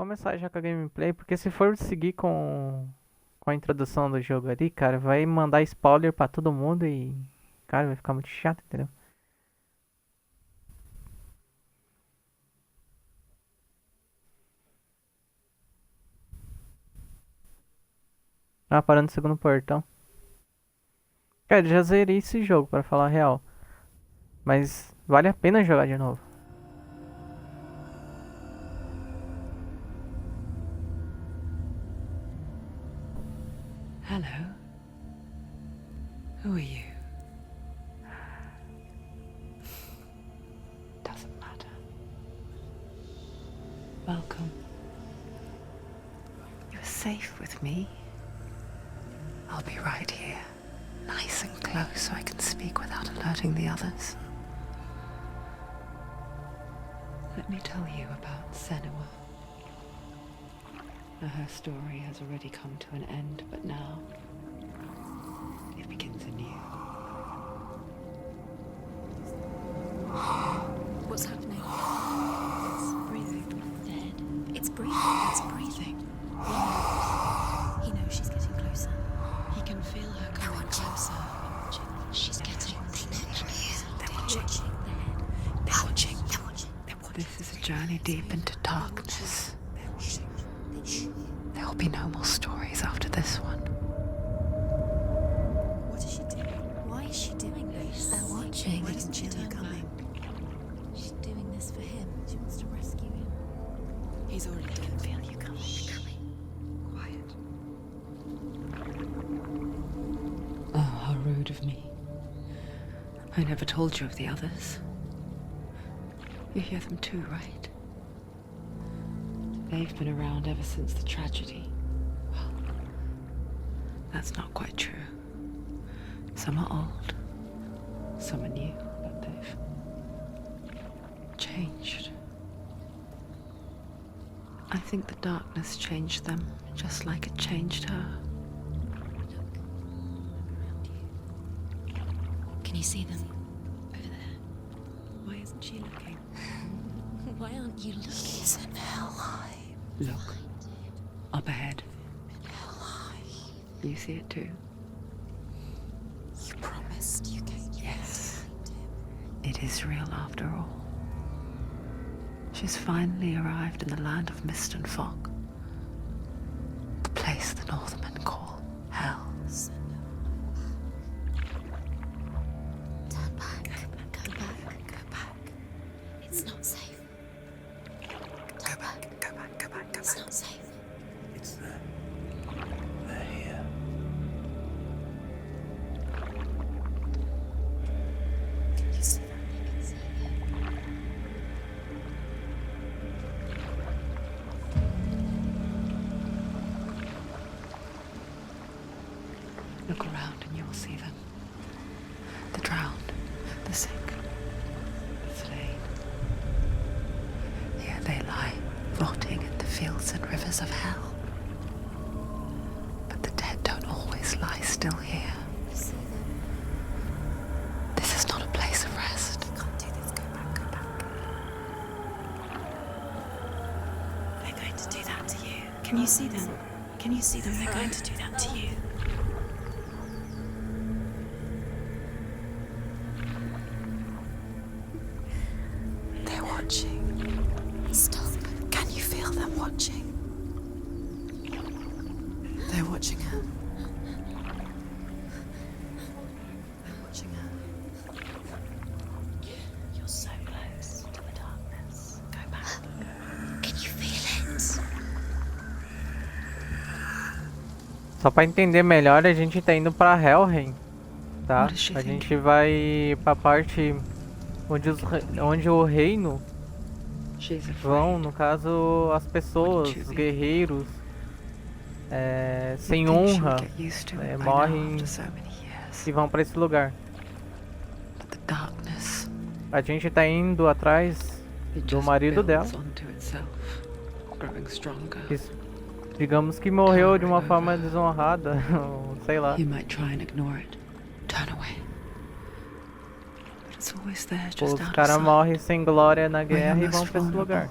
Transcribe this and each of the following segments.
começar já com a gameplay, porque se for seguir com a introdução do jogo ali, cara, vai mandar spoiler pra todo mundo e, cara, vai ficar muito chato, entendeu? Ah, parando no segundo portão. Cara, já zerei esse jogo, pra falar a real. Mas vale a pena jogar de novo. Hello. Who are you? Doesn't matter. Welcome. You're safe with me. I'll be right here, nice and close so I can speak without alerting the others. Let me tell you about Senua. Her story has already come to an end, but now it begins anew. What's happening? It's breathing. Dead. It's breathing. It's breathing. He knows she's getting closer. He can feel her coming closer. She's getting. They're watching. They're watching. They're watching. This is a journey deep into darkness. There will be no more stories after this one. What is she doing? Why is she doing this? They're watching. Why doesn't she know coming? She's doing this for him. She wants to rescue him. He's already dead. I feel you coming. Quiet. Oh, how rude of me. I never told you of the others. You hear them too, right? They've been around ever since the tragedy. Well, that's not quite true. Some are old, some are new, but they've changed. I think the darkness changed them, just like it changed her. Can you see them? Over there. Why isn't she looking? Why aren't you looking? He's in hell high. Look, up ahead. You see it too? You promised you came. Yes. It is real after all. She's finally arrived in the land of mist and fog. The place the Northmen call hell. Turn back. Go back. Go back. It's not safe. Go back. It's not safe. It's them. They're here. Can you see them? I can see it. Look around and you will see them. The drowned, the sick, the slain. Here they lie, rotting in the fields and rivers of hell. But the dead don't always lie still here. You see them? This is not a place of rest. You can't do this. Go back. Go back. They're going to do that to you. Can you see them? Can you see them? They're going to do that to you. They're watching. Stop. Can you feel them watching? They're watching her. They're watching her. You're so close to the darkness. Go back. Can you feel it? Só pra entender melhor, a gente tá indo pra Helheim, tá? What is she A gente thinking? vai pra parte onde o reino She's vão, afraid. no caso, as pessoas, What did os you guerreiros, sem You'd think she honra, would get used to it by now morrem after so many years. e vão pra esse lugar. But the darkness, A gente tá indo atrás it do just marido dela, builds onto itself, growing stronger. que, digamos que morreu de uma forma desonrada, ou sei lá. You might try and ignore it, turn away. But it's always there, just Os out of caras sight. morrem sem glória na guerra e most vão pra esse vulnerable. lugar.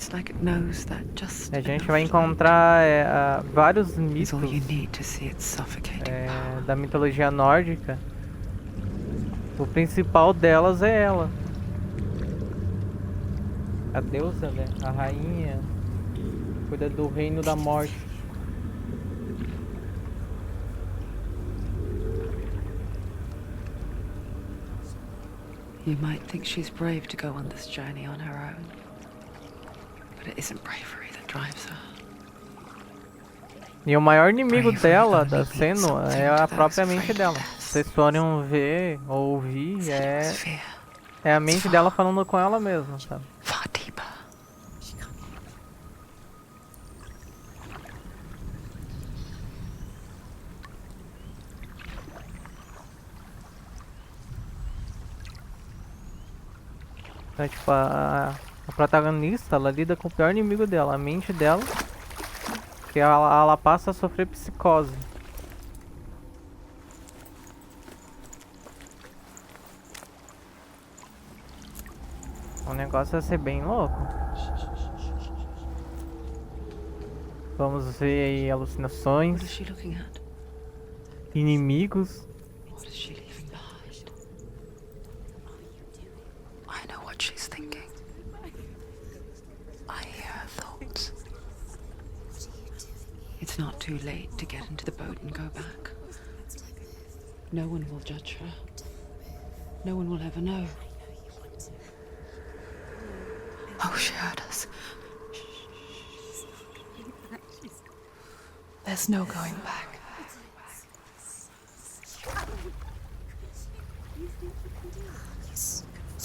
It's like it knows that just A gente enough vai light encontrar vários is mitos all you need to see its suffocating power. da mitologia nórdica. O principal delas é ela. A deusa, né? A rainha. Cuida do reino da morte. You might think she's brave to go on this journey on her own, but it isn't bravery that drives her. E o maior inimigo Bravery dela, only da means Senua, something é to a those própria afraid mente of dela. death. Se vocês forem ver ou ouvir, Senua's fear. é a mente dela falando com ela mesma, sabe? Far deeper. Então, tipo, a protagonista, ela lida com o pior inimigo dela, a mente dela, que ela passa a sofrer psicose. O negócio vai ser bem louco. Vamos ver aí What alucinações, is she looking at? inimigos. What is she leaving behind? I know what she's thinking. I hear her thoughts. It's not too late to get into the boat and go back. No one will judge her. No one will ever know. Oh, she heard us. There's no going back.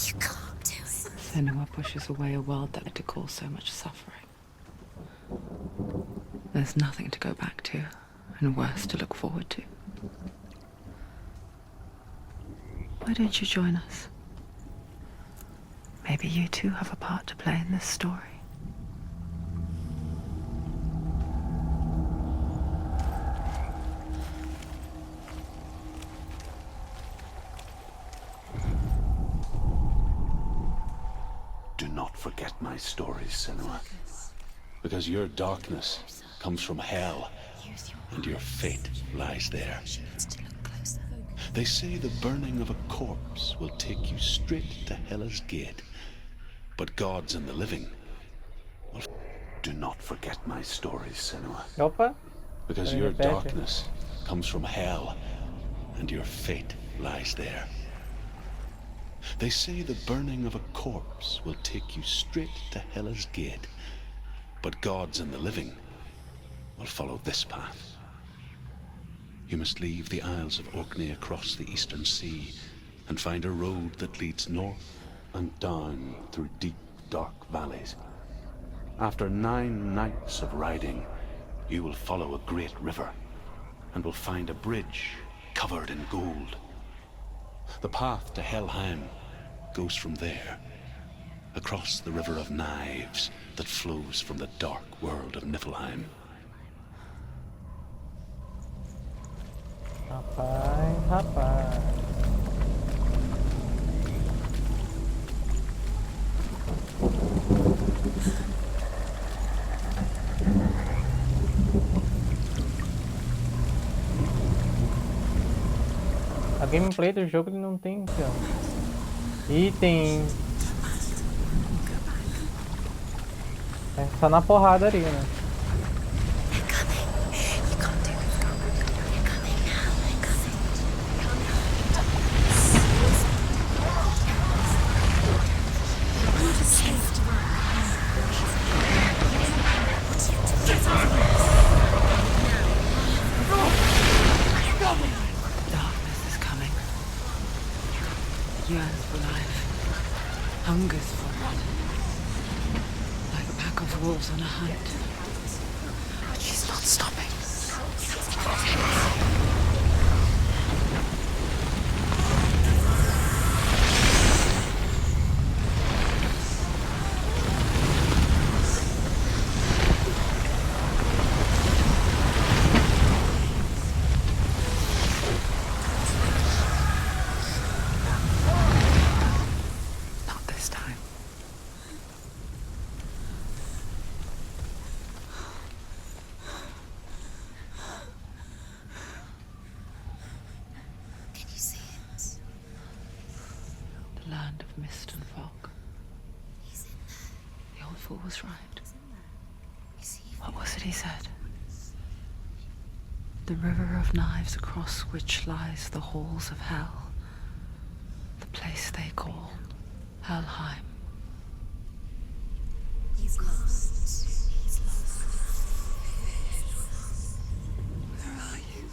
You can't do it. Senua pushes away a world that had to cause so much suffering. There's nothing to go back to, and worse to look forward to. Why don't you join us? Maybe you too have a part to play in this story. Do not forget my stories, Senua. Because your darkness comes from hell, and your fate lies there. She needs to look closer. They say the burning of a corpse will take you straight to Hela's gate. But gods and the living will... Do not forget my stories, Senua. Opa! Because Sorry, your repete. darkness comes from hell, and your fate lies there. They say the burning of a corpse will take you straight to Hela's gate. But gods and the living will follow this path. You must leave the Isles of Orkney across the eastern sea and find a road that leads north and down through deep, dark valleys. After 9 nights of riding, you will follow a great river and will find a bridge covered in gold. The path to Helheim goes from there, across the river of knives that flows from the dark world of Niflheim. Rapaz. A gameplay do jogo ele não tem item. É só na porrada ali, né? They're coming. You can't do it. They're coming now. They're coming. You just saved her. What are you doing? Get out of Darkness is coming. Yearns for life. Hungers for it. Like a pack of wolves on a hunt. But she's not stopping. Not this time. of mist and fog. The old fool was right. What was it he said? The river of knives across which lies the halls of hell. The place they call Helheim. He's lost. He's lost. Where are you?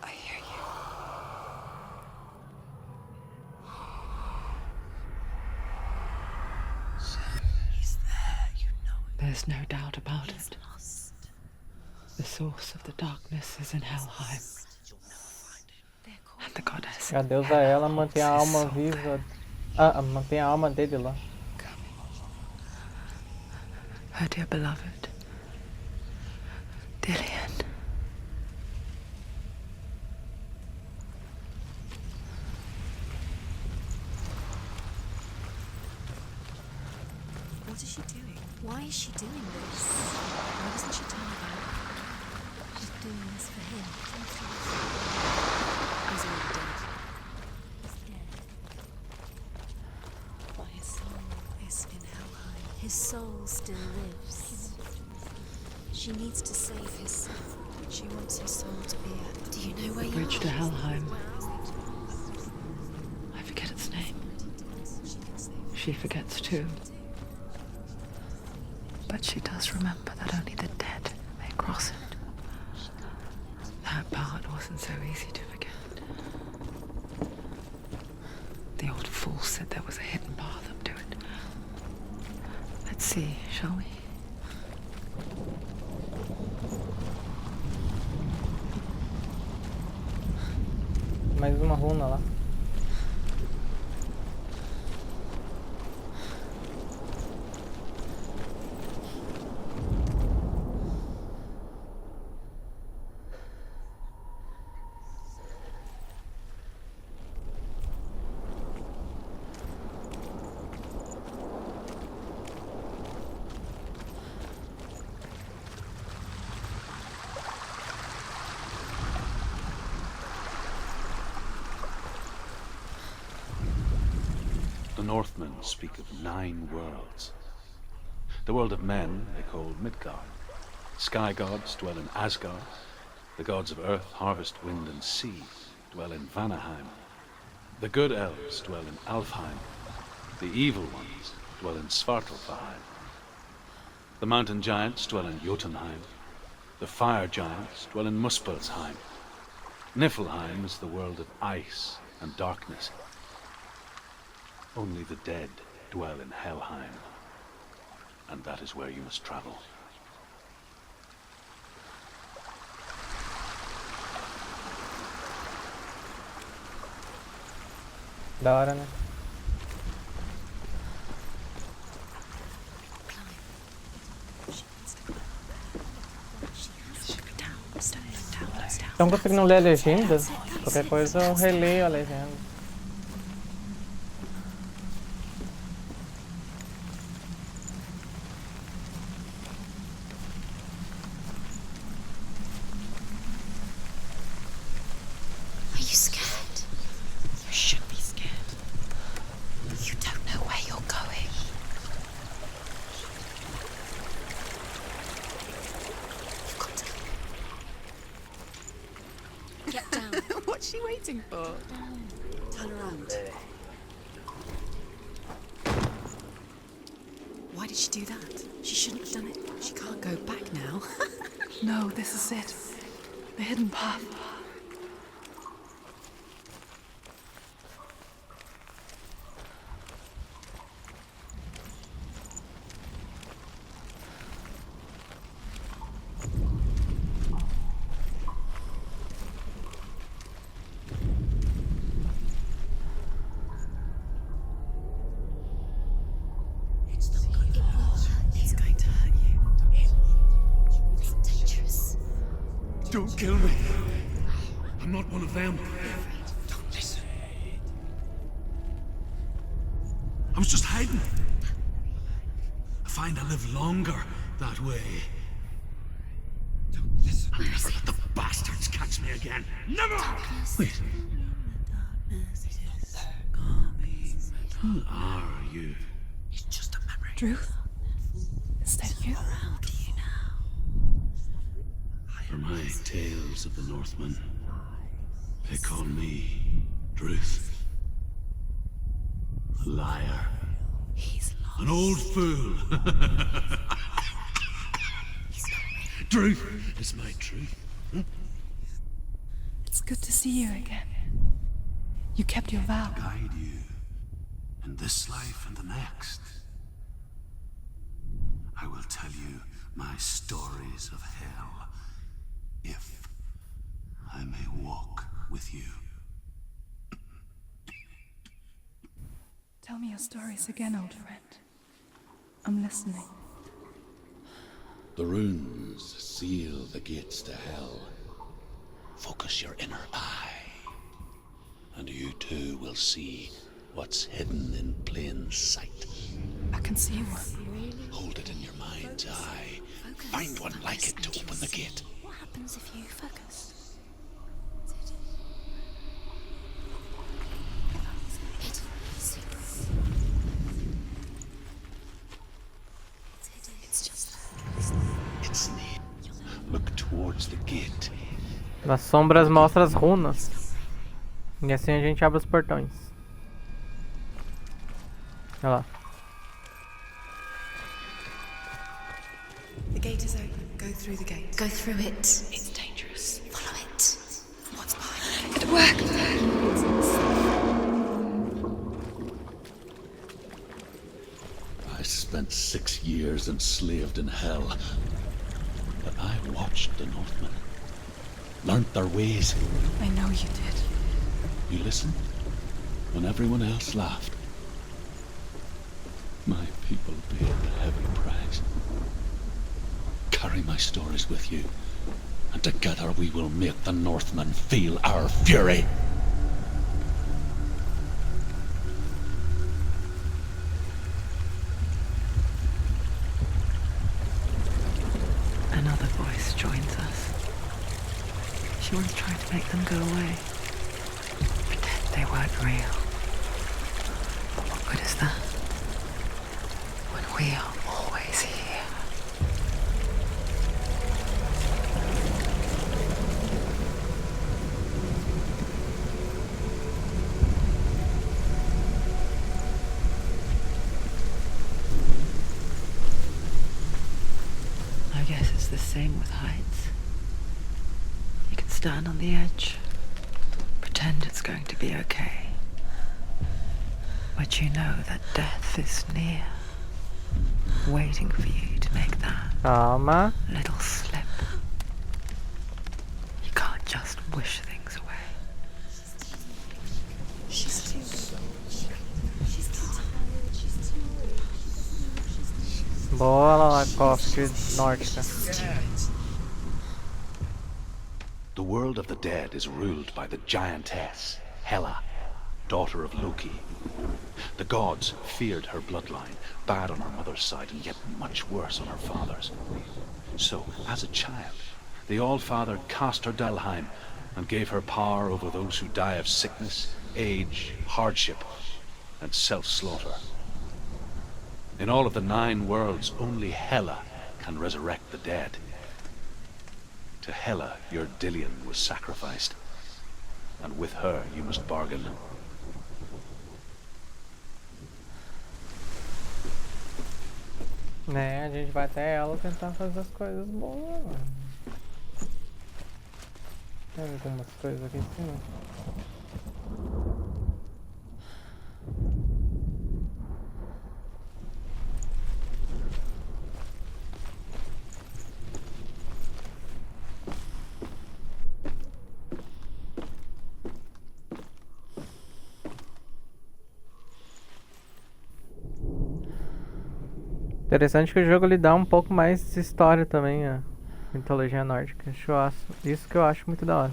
I hear you. He's there, you know it. There's no doubt about He's it. lost. The source of the darkness is in Helheim. And the goddess A deusa ela mantém a alma viva. Mantém a alma dele lá. her dear beloved, Dillian. What is she doing? Why is she doing this? Why doesn't she tell me that? She's doing this for him. He's already dead. He's dead. But his soul is in Helheim. His soul still lives. She needs to save his soul. She wants his soul to be at. Do you know where you Bridge are? to Helheim. I forget its name. She forgets too. But she does remember that only the dead may cross it. That part wasn't so easy to forget. The old fool said there was a hidden path up to it. Let's see, shall we? Mais uma runa lá. The Northmen speak of 9 worlds. The world of men they call Midgard. Sky gods dwell in Asgard. The gods of earth, harvest, wind, and sea dwell in Vanaheim. The good elves dwell in Alfheim. The evil ones dwell in Svartalfheim. The mountain giants dwell in Jotunheim. The fire giants dwell in Muspelheim. Niflheim is the world of ice and darkness. Only the dead dwell in Helheim, and that is where you must travel. Da hora, né? Estão conseguindo ler a legenda? Qualquer coisa eu releio a legenda. Are you scared? You should be scared. You don't know where you're going. You've got to get down. What's she waiting for? Turn around. Why did she do that? She shouldn't have done it. She can't go back now. No, this is it. The hidden path. It's not going to hurt. It's going to hurt you. It's dangerous. Don't kill me. I'm not one of them. Don't listen. was just hiding. I find I live longer that way. I'll never let the bastards catch me again. Never! Wait. Who are you? It's just a memory. Druth? Is that you? Around you now. For my tales of the Northmen, they call me Druth. A liar. He's lost. An old fool. Truth is my truth. It's good to see you again. You kept your vow. Guide you in this life and the next. I will tell you my stories of hell, if I may walk with you. Tell me your stories again, old friend. I'm listening. The runes seal the gates to hell. Focus your inner eye, and you too will see what's hidden in plain sight. I can see one. Hold it in your mind's eye. Focus. Find one like it to And open the see gate. What happens if you focus? Hidden secrets. It's just there. It's near. Look towards the gate. Nas sombras mostra as runas. E assim a gente abre os portões. Olha lá. The gate is open. Go through the gate. Go through it. It's dangerous. Follow it. What's behind it? It worked! I spent 6 years enslaved in hell. But I watched the Northmen. Learnt their ways. I know you did. You listened when everyone else laughed. My people paid the heavy price. Carry my stories with you, and together we will make the Northmen feel our fury. Another voice joins us. She once tried to make them go away. Pretend they weren't real. But what good is that? When we are always here. I guess it's the same with heights. You can stand on the edge, pretend it's going to be okay. But you know that death is near, waiting for you to make that Calma. little slip. You can't just wish things away. She's too. She's too tired. She's too. Boa lá, cofre nórdica. The world of the dead is ruled by the giantess, Hela, daughter of Loki. The gods feared her bloodline, bad on her mother's side and yet much worse on her father's. So, as a child, the Allfather cast her Delheim and gave her power over those who die of sickness, age, hardship, and self-slaughter. In all of the 9 worlds, only Hela can resurrect the dead. To Hela, your Dillion was sacrificed, and with her you must bargain. Né, a gente vai até ela tentar fazer as coisas boas. Tem algumas coisas aqui em cima. Interessante que o jogo lhe dá um pouco mais de história também, a mitologia nórdica. Isso que eu acho muito da hora.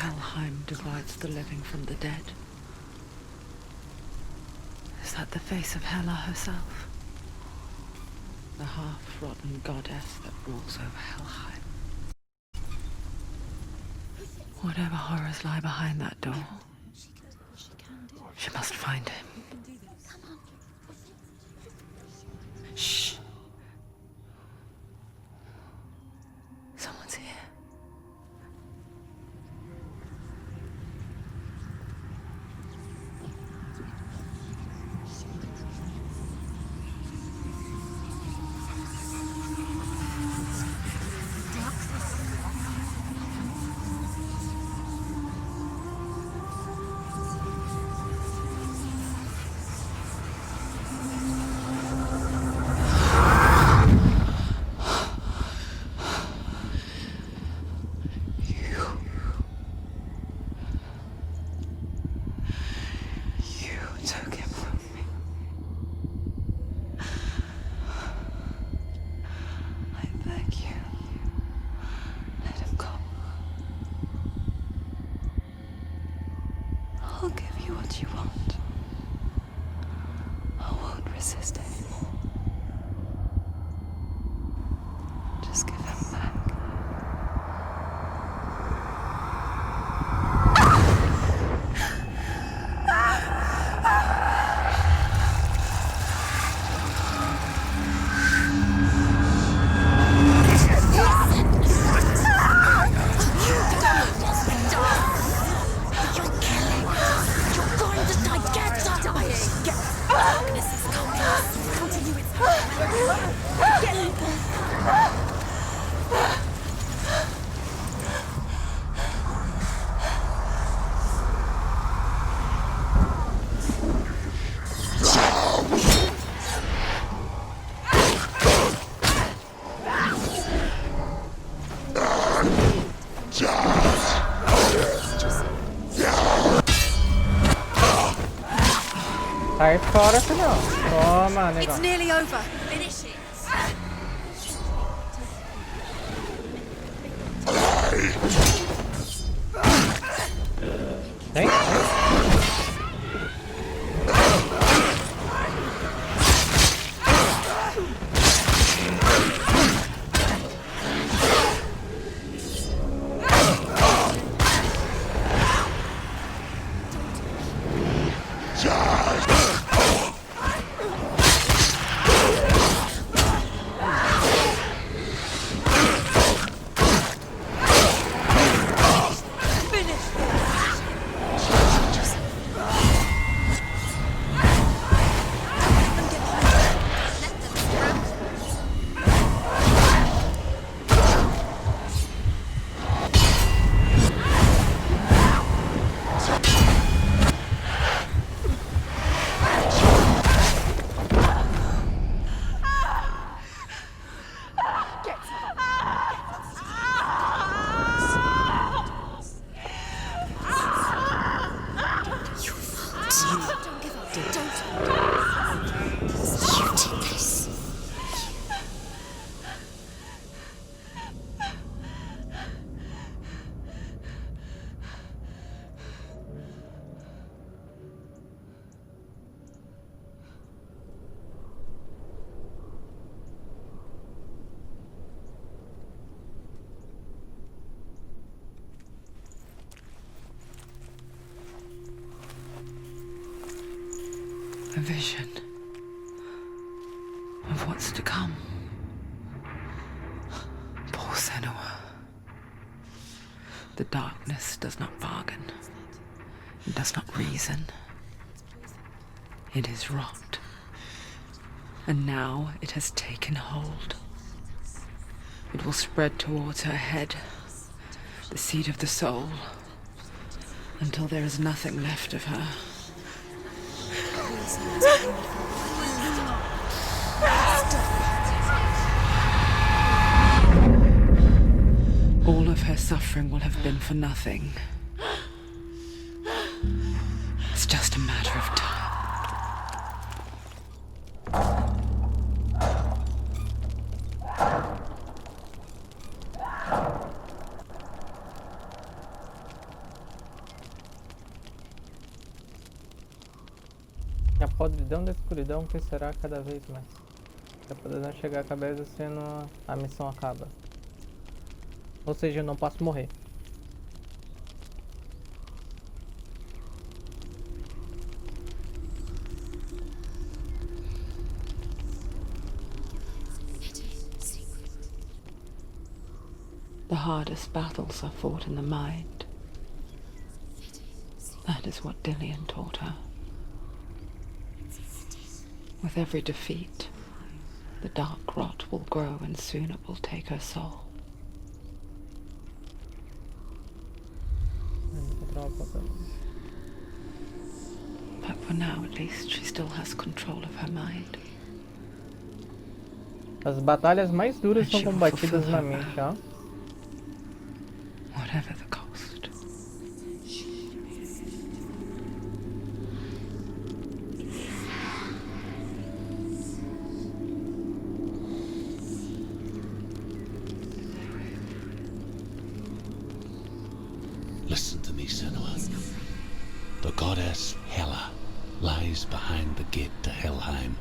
Helheim divides the living from the dead? Is that the face of Hela herself? The half-rotten goddess that rules over Helheim? Whatever horrors lie behind that door, she must find him. Shh. Someone's here. I'll give you what you want. I won't resist anymore. Just give him back. Sai fora, filhão. Toma, It's negócio. nearly over. Finish it. Vem. A vision of what's to come. Poor Senua. The darkness does not bargain. It does not reason. It is rot. And now it has taken hold. It will spread towards her head, the seat of the soul, until there is nothing left of her. All of her suffering will have been for nothing. It's just a matter of time. podridão da escuridão crescerá cada vez mais. Se a podridão chegar à cabeça, sendo a missão acaba. Ou seja, eu não posso morrer. The hardest battles are fought in the mind. That is what Dillian taught her. With every defeat, the dark rot will grow and soon it will take her soul. But for now, at least, she still has control of her mind. As batalhas mais duras são combatidas na mente, ó. Whatever the cost. Listen to me, Senua. The goddess Hela lies behind the gate to Helheim.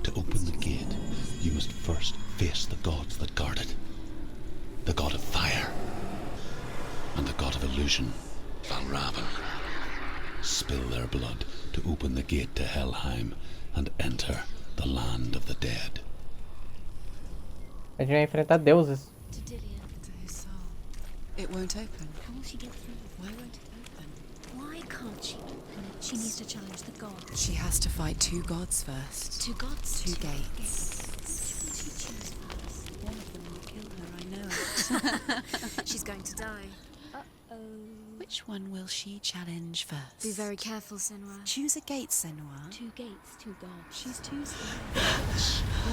To open the gate, you must first face the gods that guard it. The god of fire and the god of illusion, Valravan. Spill their blood to open the gate to Helheim and enter the land of the dead. A gente vai enfrentar deuses. To Dillian. To his soul. It won't open. How will she get through? Why won't it open? Why can't she open it? She needs to challenge the gods. She has to fight 2 gods first. 2 gods? 2 gates. Who will she choose first? One of them will kill her, I know it. She's going to die. Uh-oh. Which one will she challenge first? Be very careful, Senua. Choose a gate, Senua. 2 gates, 2 gods. She's too scared.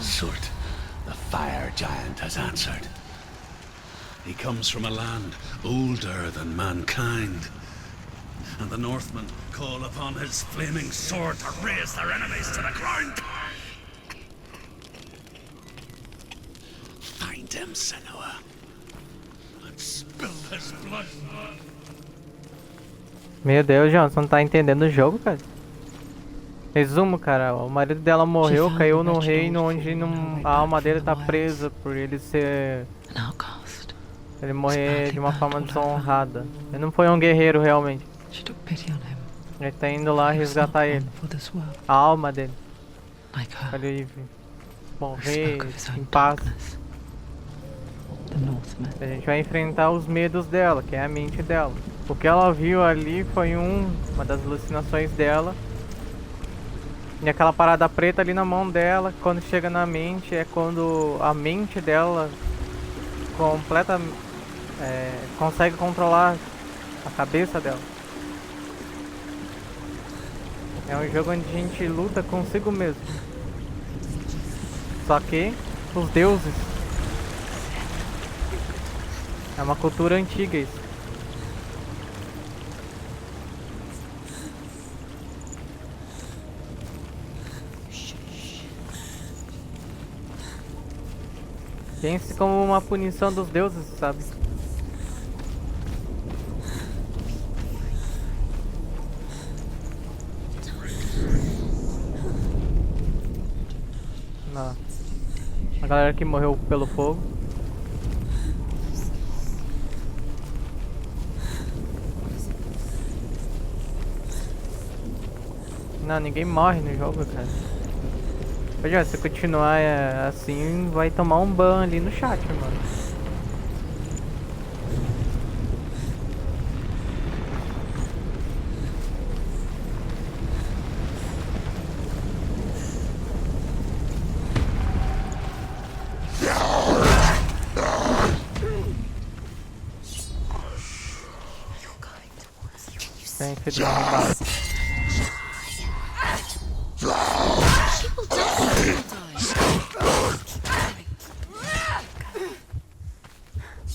Surt, the fire giant, has answered. He comes from a land older than mankind, and the Northmen call upon his flaming sword to raze their enemies to the ground. Find him, Senua, and spill his blood. Meu Deus, João, você não tá entendendo o jogo, cara? Resumo, cara, o marido dela morreu, caiu num reino onde a alma dele tá presa por ele ser... Ele morrer de uma forma desonrada. Ele não foi um guerreiro realmente. Ele tá indo lá resgatar ele. A alma dele. Pra ele morrer em paz. A gente vai enfrentar os medos dela, que é a mente dela. O que ela viu ali foi uma das alucinações dela. E aquela parada preta ali na mão dela, quando chega na mente, é quando a mente dela consegue controlar a cabeça dela. É um jogo onde a gente luta consigo mesmo. Só que os deuses. É uma cultura antiga isso. Pense como uma punição dos deuses, sabe? Não. A galera que morreu pelo fogo. Não, ninguém morre no jogo, cara. Olha, se continuar assim, vai tomar um ban ali no chat, mano. Tem que ser derrubado.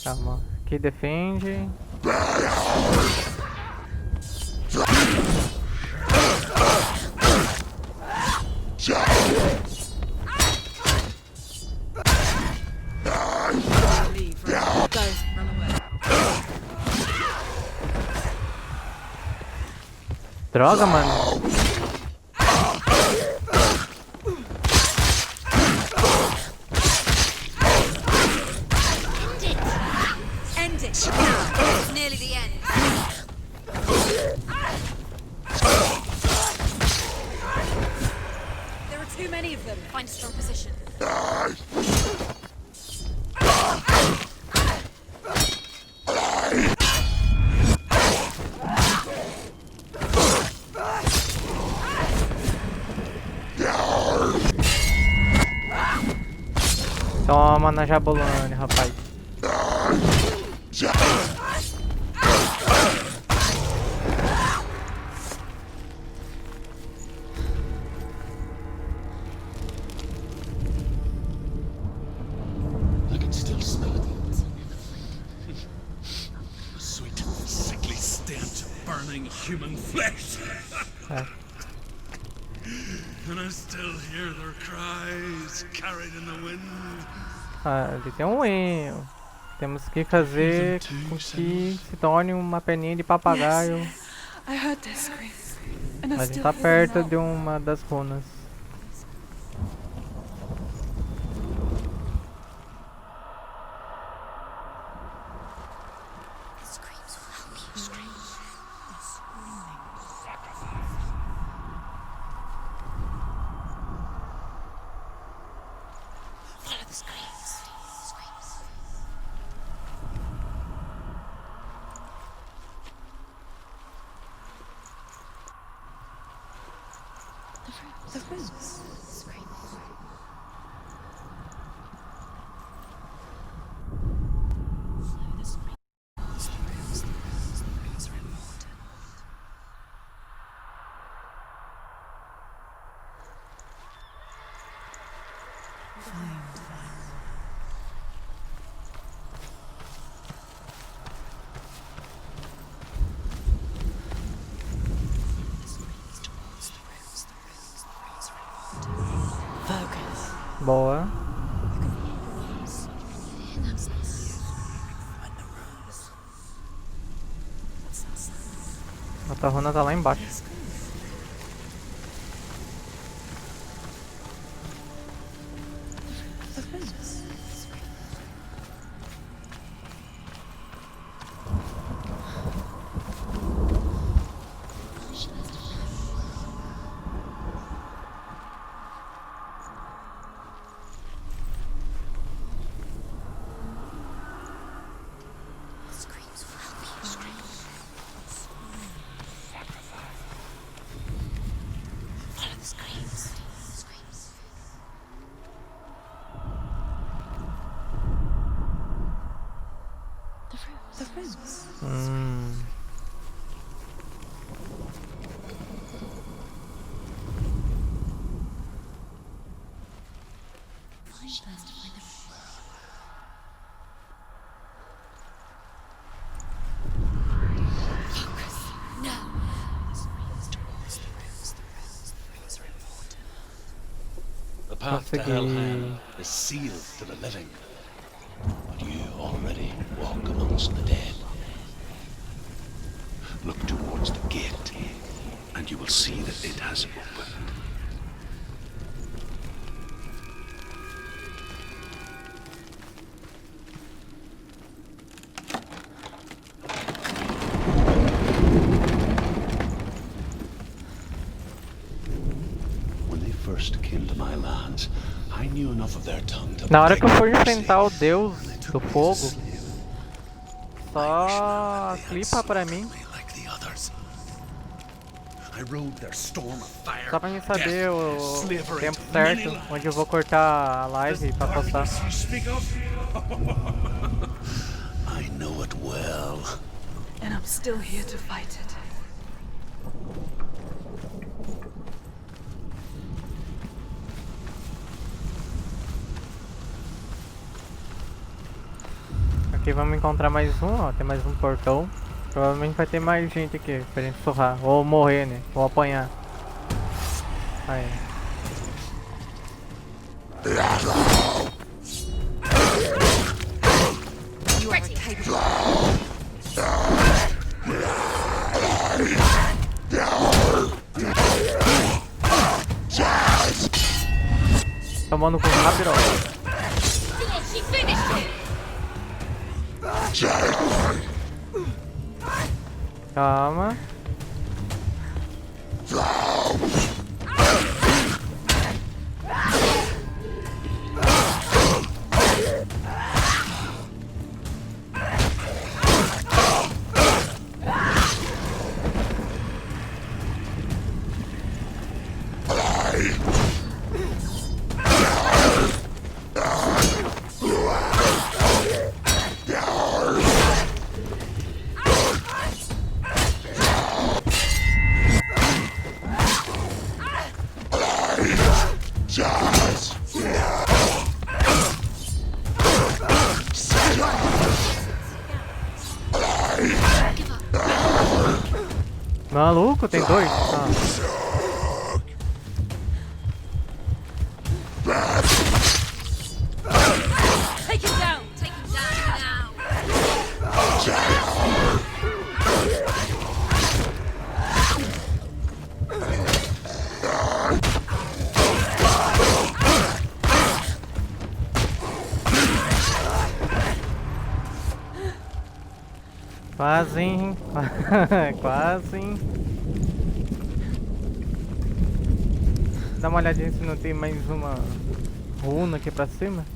Calma, aqui defende. Droga, mano. It's nearly the end. There are too many of them. Find a strong position. Toma na jabulane, rapaz. I can still smell it. The sweet, sickly stench of burning human flesh. And I still hear their cries carried in the wind. Ah, ele tem um erro. Temos que fazer com que se torne uma peninha de papagaio. I heard their screams. And I A gente still tá hear them perto now. de uma das runas. The screams will help you. Screams. Follow the screams. Screams. The rooms. Screams. Follow the screams. The rooms are important. Focus. Boa. Outra runa tá lá embaixo. Screams will help you. Screams. Follow the screams. Screams. The rooms. The path to Hellhand is sealed to the living, but you already walk amongst the dead. Look towards the gate, and you will see that it has opened. When they first came to my lands, I knew enough of their tongue to Na hora que eu for protect enfrentar o mercy. deus do fogo, só clipa pra mim. Like the others. I rode their storm of fire, Só pra mim saber o slavery, tempo many certo, lives. onde eu vou cortar a live pra postar. Darkness you speak of? I know it well. And I'm still here to fight it. Aqui vamos encontrar mais um, ó, tem mais um portão. Provavelmente vai ter mais gente aqui pra gente surrar, ou morrer, né, ou apanhar. Aí. You are capable. Tomando com rápido. She finished it. Calma. Maluco, tem dois? Ah. Take him down! Take him down now! Quase, hein? Quase, hein? Dá uma olhadinha se não tem mais uma runa aqui pra cima.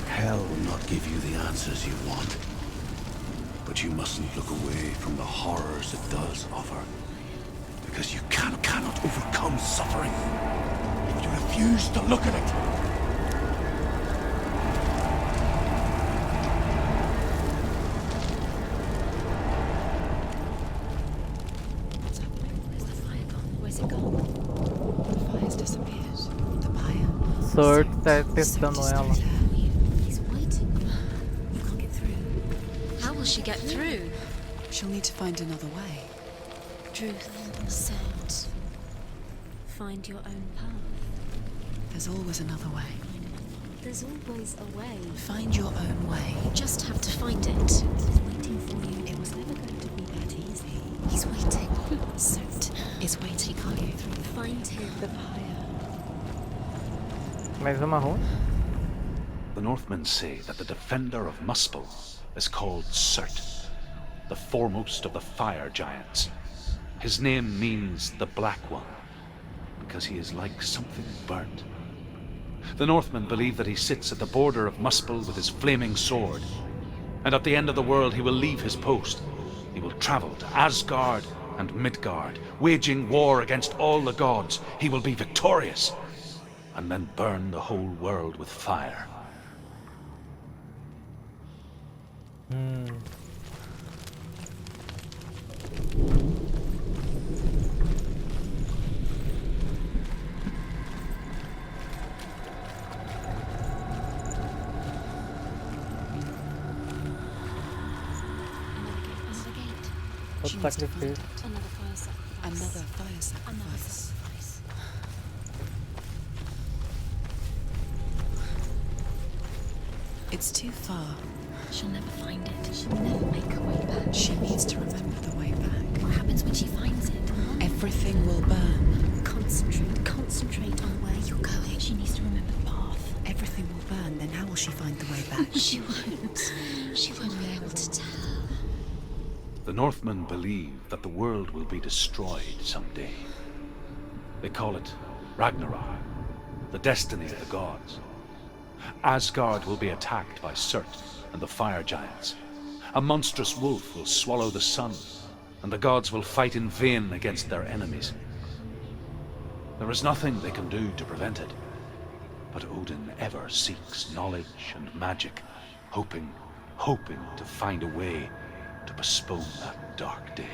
Hell will not give you the answers you want. But you mustn't look away from the horrors it does offer. Because you cannot overcome suffering if you refuse to look at it. What's happening? Where's the fire gone? Where's it gone? The fire's disappeared. The pyre. Surt tá testando ela. He's waiting. You can't get through. How will she get through? She'll need to find another way. Truth said, find your own path. There's always another way. There's always a way. Find your own way. You just have to find it. He's waiting for you. It was never going to be that easy. He's waiting. Surt is waiting for you. Find him. The pyre. Mais uma runa. The Northmen say that the defender of Muspel is called Surt, the foremost of the fire giants. His name means the Black One, because he is like something burnt. The Northmen believe that he sits at the border of Muspel with his flaming sword, and at the end of the world he will leave his post. He will travel to Asgard and Midgard, waging war against all the gods. He will be victorious, and then burn the whole world with fire. Outro sacrifício. Another fire sacrifice. Another fire sacrifice. Another sacrifice. It's too far. She'll never find it. She'll never make her way back. She needs to remember the way back. What happens when she finds it? Everything will burn. Concentrate on where you're going. She needs to remember the path. Everything will burn, then how will she find the way back? She won't. She won't be able to tell. The Northmen believe that the world will be destroyed someday. They call it Ragnarok, the destiny of the gods. Asgard will be attacked by Surt and the fire giants. A monstrous wolf will swallow the sun, and the gods will fight in vain against their enemies. There is nothing they can do to prevent it, but Odin ever seeks knowledge and magic, hoping to find a way to postpone that dark day.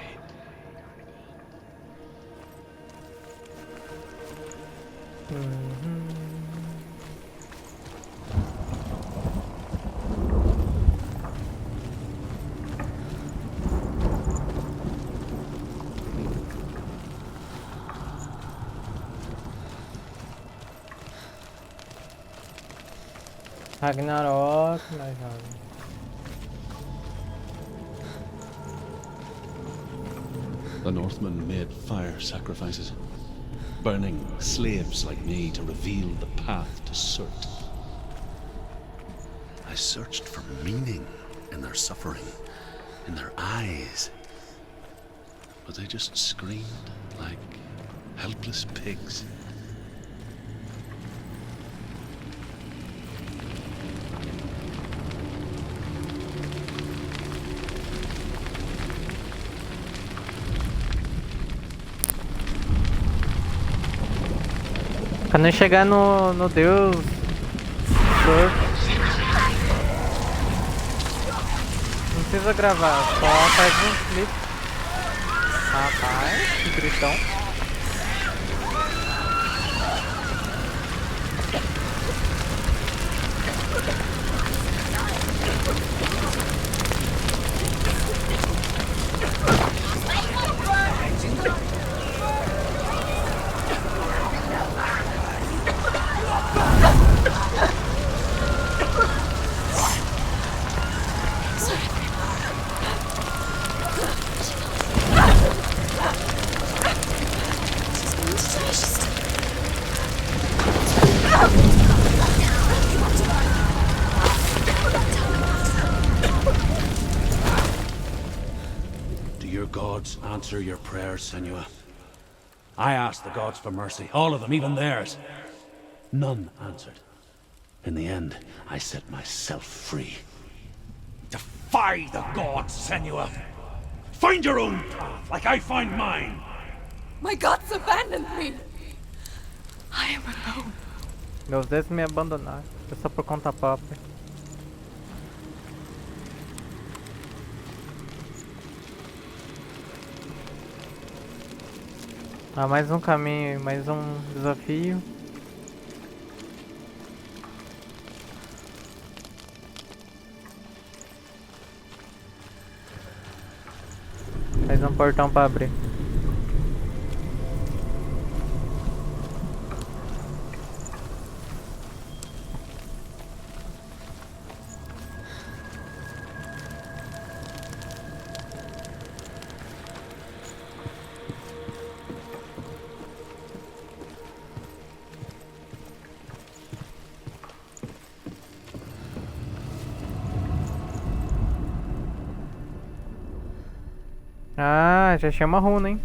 Ragnarok, mais nada. The Northmen made fire sacrifices, burning slaves like me to reveal the path to Surt. I searched for meaning in their suffering, in their eyes, but they just screamed like helpless pigs. Quando eu chegar no Deus Surt, não precisa gravar, só faz um clipe. Rapaz, que gritão. Answer your prayers, Senua. I asked the gods for mercy, all of them, even theirs. None answered. In the end, I set myself free. Defy the gods, Senua! Find your own path, like I find mine! My gods abandoned me! I am alone. Meus deuses me abandonaram. É só por conta própria. Ah, mais um caminho, mais um desafio. Mais um portão para abrir. Ah, já chama runa, hein?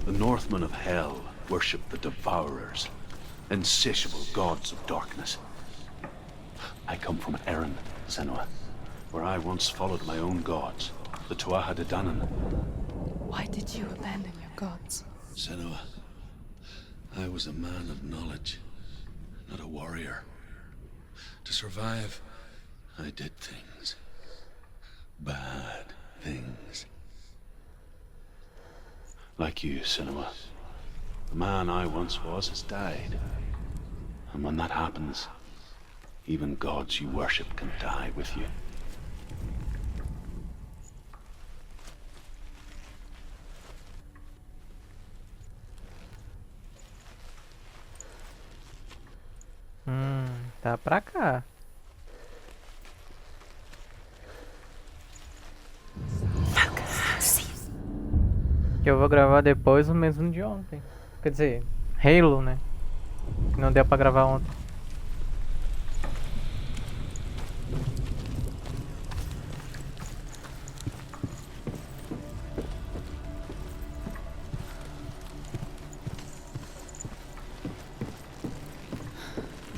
The Northmen of Hell worship the Devourers, insatiable gods of darkness. I come from Erin, Senua, where I once followed my own gods, the Tuatha De Danann. Why did you abandon your gods? Senua, I was a man of knowledge, not a warrior. To survive, I did things. Bad things. Like you, Senua. The man I once was has died. And when that happens, even gods you worship can die with you. Tá pra cá. Que eu vou gravar depois o mesmo de ontem. Quer dizer, Halo, né? Que não deu pra gravar ontem.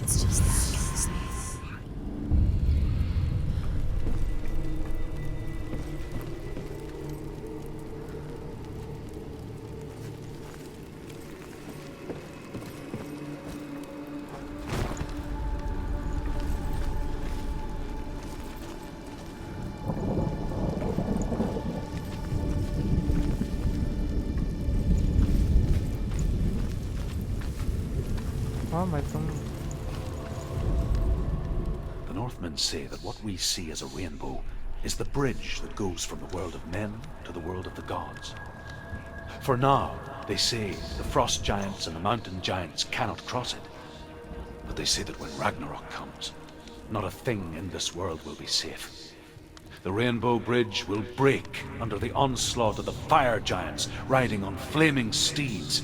It's just that, honestly. Ó, mas The Northmen say that what we see as a rainbow is the bridge that goes from the world of men to the world of the gods. For now, they say the frost giants and the mountain giants cannot cross it. But they say that when Ragnarok comes, not a thing in this world will be safe. The Rainbow Bridge will break under the onslaught of the fire giants riding on flaming steeds.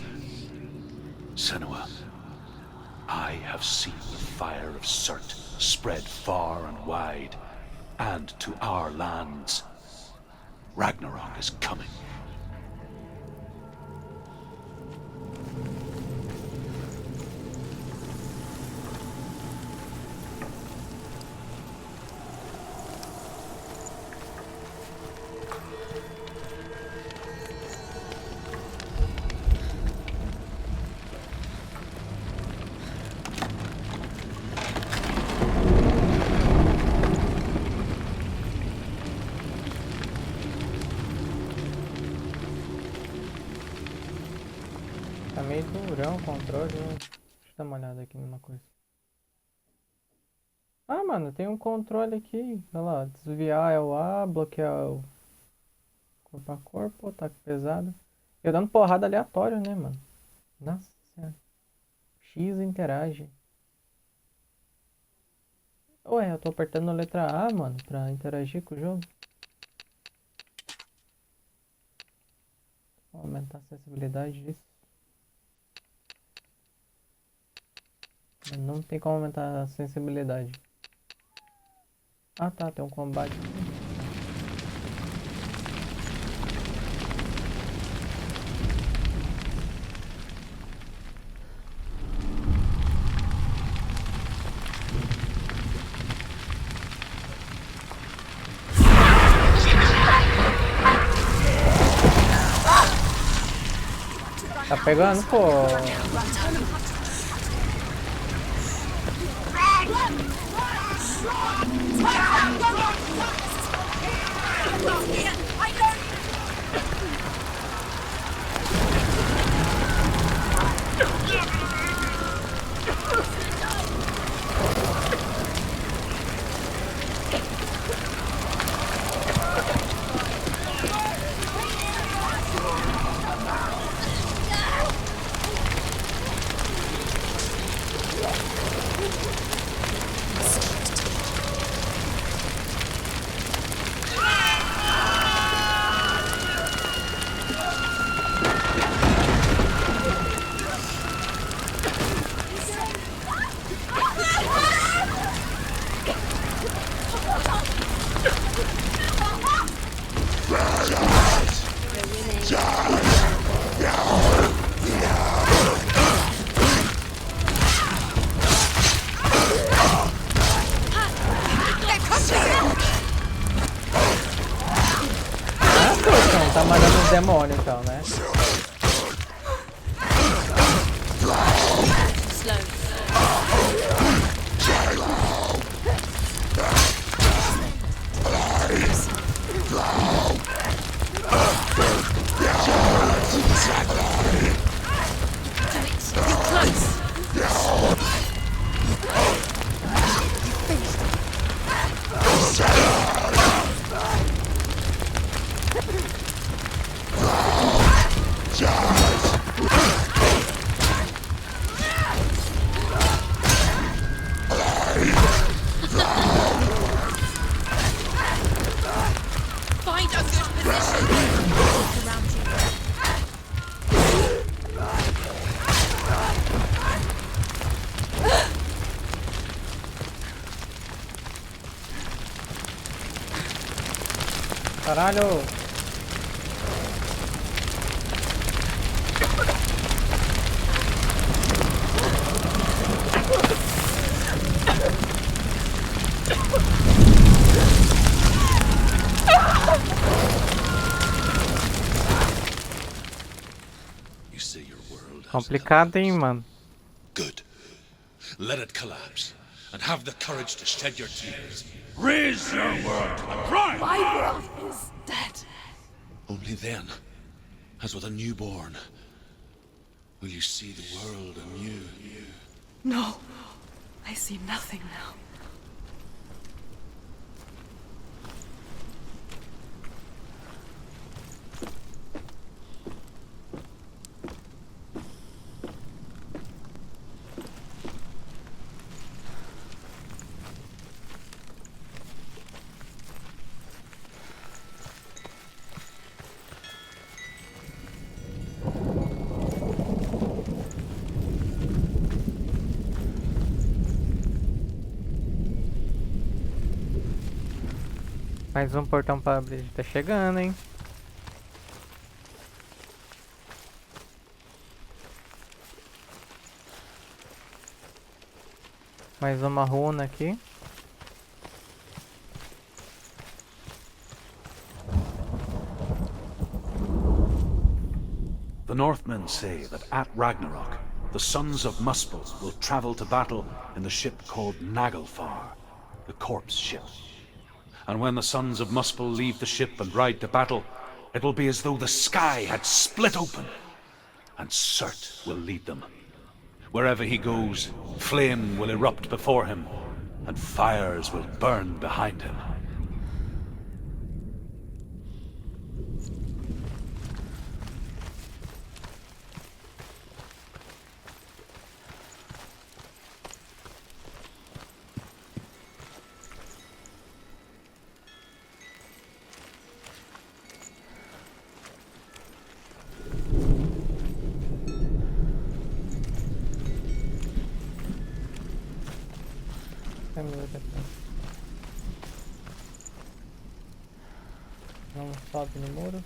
Senua, I have seen the fire of Surt spread far and wide, and to our lands. Ragnarok is coming. tá meio durão o controle, né? Deixa eu dar uma olhada aqui numa coisa. Ah, mano, tem um controle aqui. Olha lá, desviar é o A, bloquear é o corpo a corpo, ataque pesado. Eu dando porrada aleatória, né, mano? Nossa senhora. X interage. Ué, eu tô apertando a letra A, mano, pra interagir com o jogo. Vou aumentar a acessibilidade disso. Não tem como aumentar a sensibilidade. Ah tá, tem um combate aqui. Tá pegando, pô. Tá mandando os demônios então, né? Caralho! You say your world has Complicado, hein, mano? good. Let it collapse, and have the courage to shed your tears. Raise your world to the prime! My world is dead. Only then, as with a newborn, will you see the world anew. No, I see nothing now. Mais um portão para abrir. Tá chegando, hein? Mais uma runa aqui. The Northmen say that at Ragnarok, the sons of Muspel will travel to battle in the ship called Naglfar, the corpse ship. And when the sons of Muspel leave the ship and ride to battle, it will be as though the sky had split open, and Surt will lead them. Wherever he goes, flame will erupt before him, and fires will burn behind him. Não sobe no muro.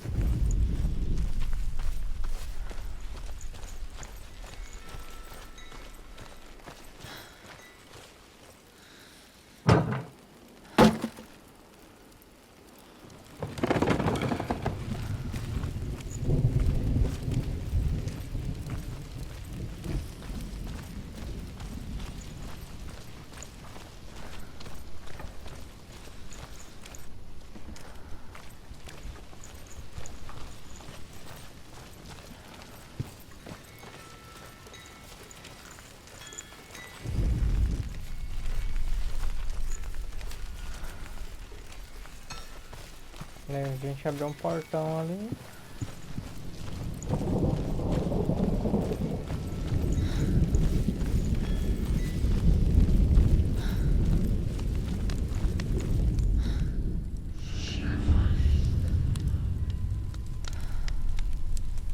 A gente abriu um portão ali.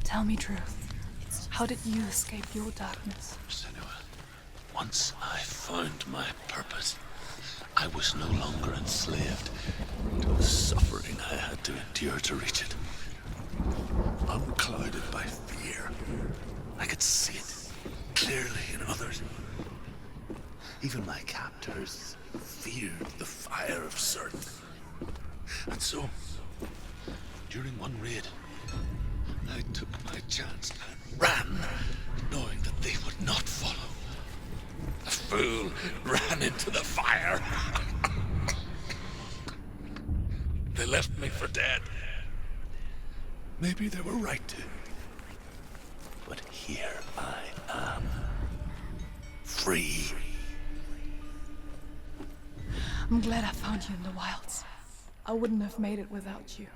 Tell me truth. How did you escape your darkness? Senua, once I found my purpose, I was no longer enslaved to the suffering I had to endure to reach it. Unclouded by fear, I could see it clearly in others. Even my captors feared the fire of Surt. And so, during one raid, I took my chance and ran, knowing that they would not follow. The fool ran into the fire. They left me for dead. Maybe they were right to. But here I am. Free. I'm glad I found you in the wilds. I wouldn't have made it without you.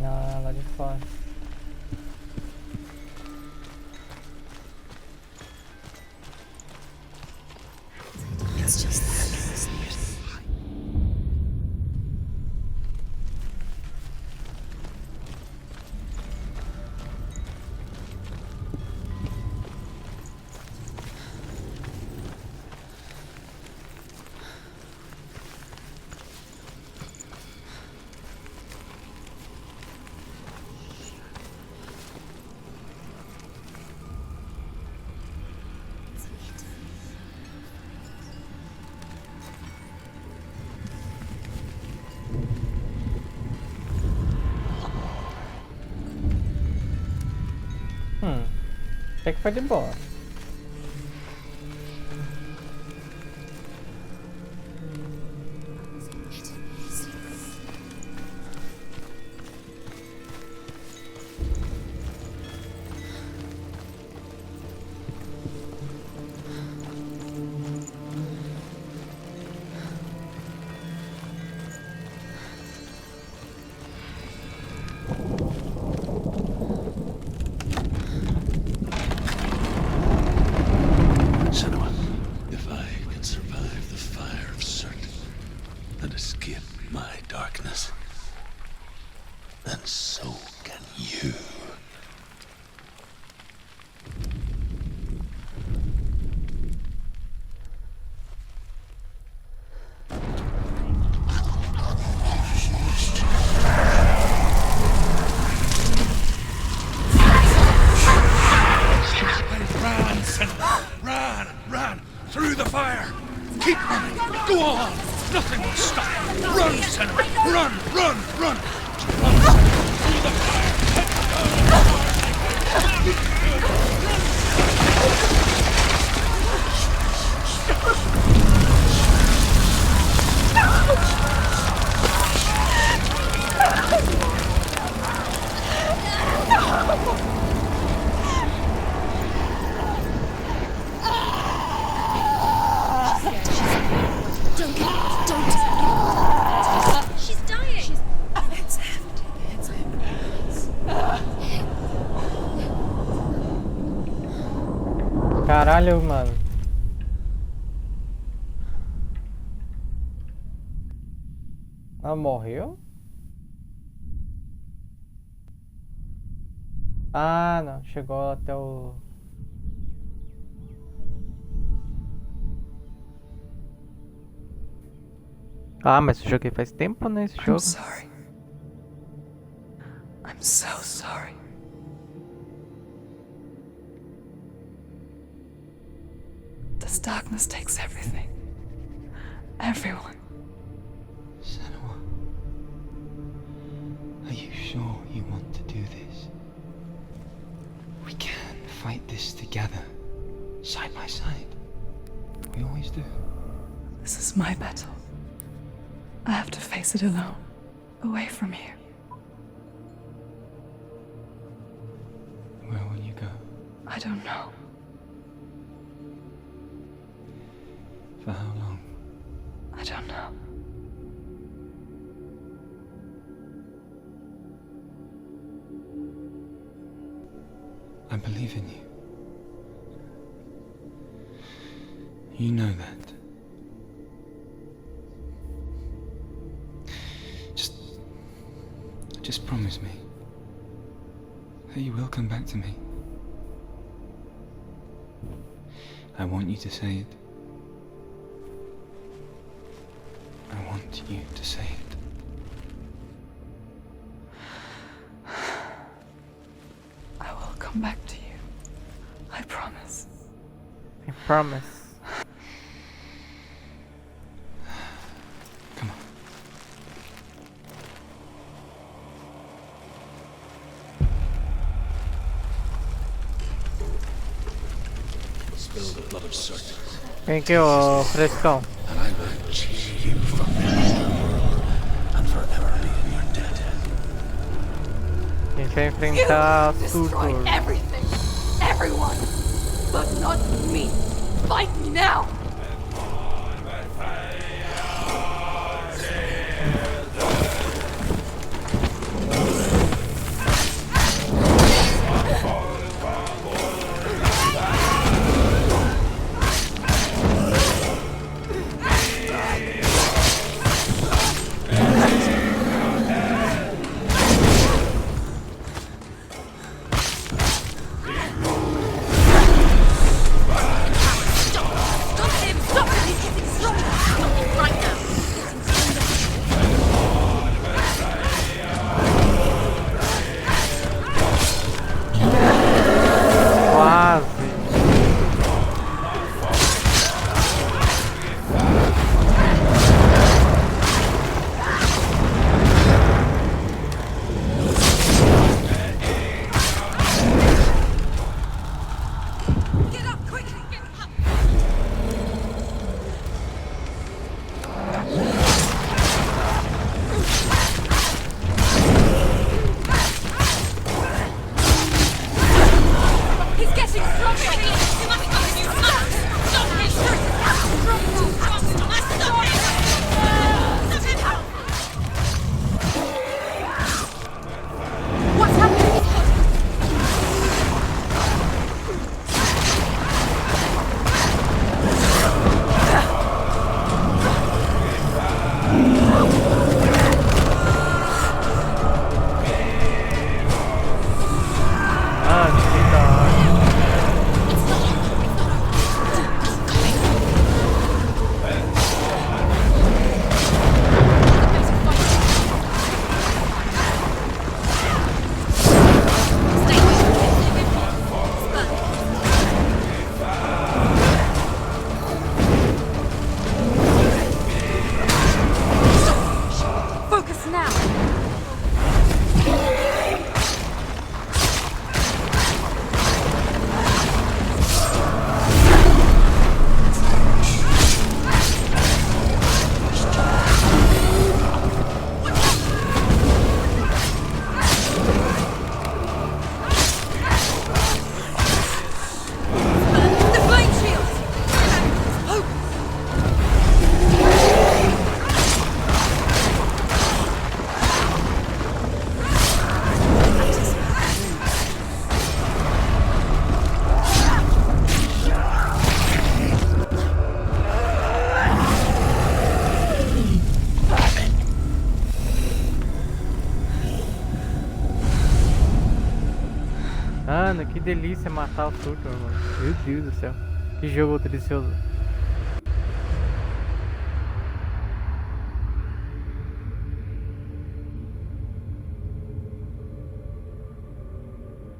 Não, lá de fora. It's just that. Até que foi de boa. Senua, if I can survive the fire of Surt and escape my darkness, then so can you. Run, Senua! Run! Through the fire! Keep running! Go on! Nothing will stop you! Run, Senua! Run! Run! Through the fire! She's dying! It's him. Caralho, mano. Ela morreu? Ah, não. Chegou até o... Ah, mas eu joguei faz tempo nesse jogo. I'm sorry. I'm so sorry. This darkness takes everything. Everyone. Senua, are you sure you want to do this? We can fight this together, side by side. We always do. This is my battle. I have to face it alone, away from here. Where will you go? I don't know. For how long? I don't know. I believe in you. You know that. Just promise me that you will come back to me. I want you to say it. I want you to say it. I will come back to you. I promise. I promise. Come on. Spill the blood of Surt, Vem aqui, ô frescão. and I will chase you from this world and forever be in your debt. A gente vai enfrentar Destroy Surt. everything, everyone, but not me. Fight me now. Mano, que delícia matar o Surt, mano. Meu Deus do céu. Que jogo delicioso.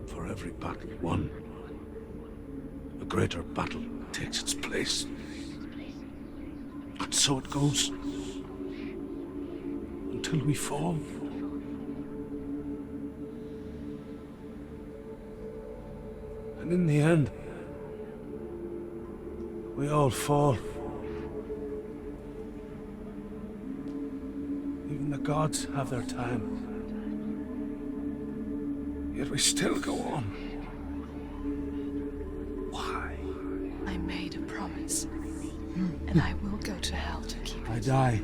For every battle won, a greater battle takes its place. And so it goes. Until we fall. And in the end, we all fall. Even the gods have their time. Yet we still go on. Why? I made a promise, and I will go to hell to keep I it. die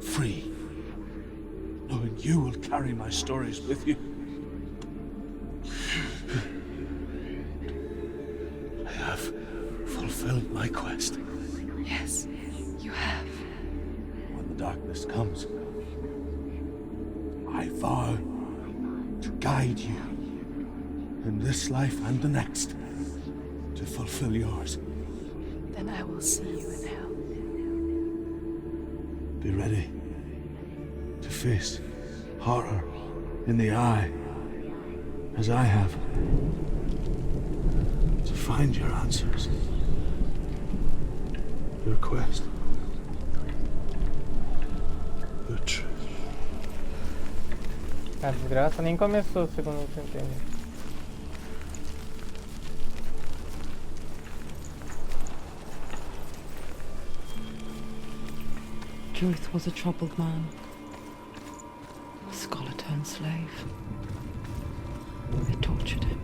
free, knowing you will carry my stories with you. I have fulfilled my quest. Yes, you have. When the darkness comes, I vow to guide you in this life and the next to fulfill yours. Then I will see you in hell. Be ready to face horror in the eye, as I have. To find your answers. Your quest. Your truth. A desgraça nem começou, segundo eu entendi. Truth was a troubled man, a scholar turned slave. They tortured him,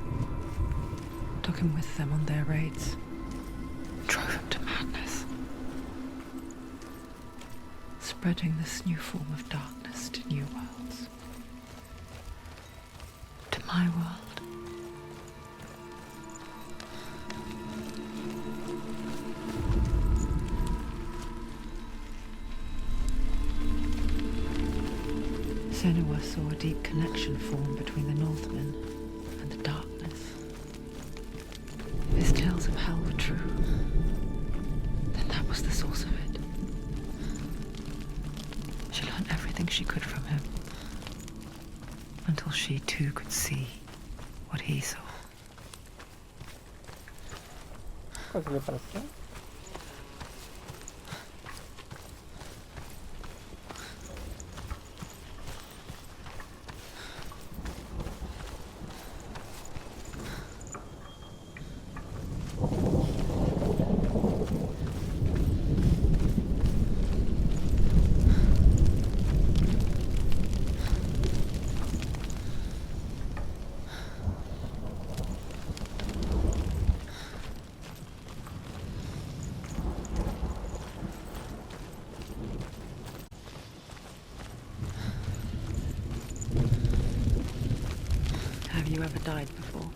took him with them on their raids, drove him to madness, spreading this new form of darkness to new worlds. To my world. Senua saw a deep connection form between the Northmen and the darkness. His tales of hell were true. Then that was the source of it. She learned everything she could from him, until she too could see what he saw. Posso ler para cima? Have you ever died before?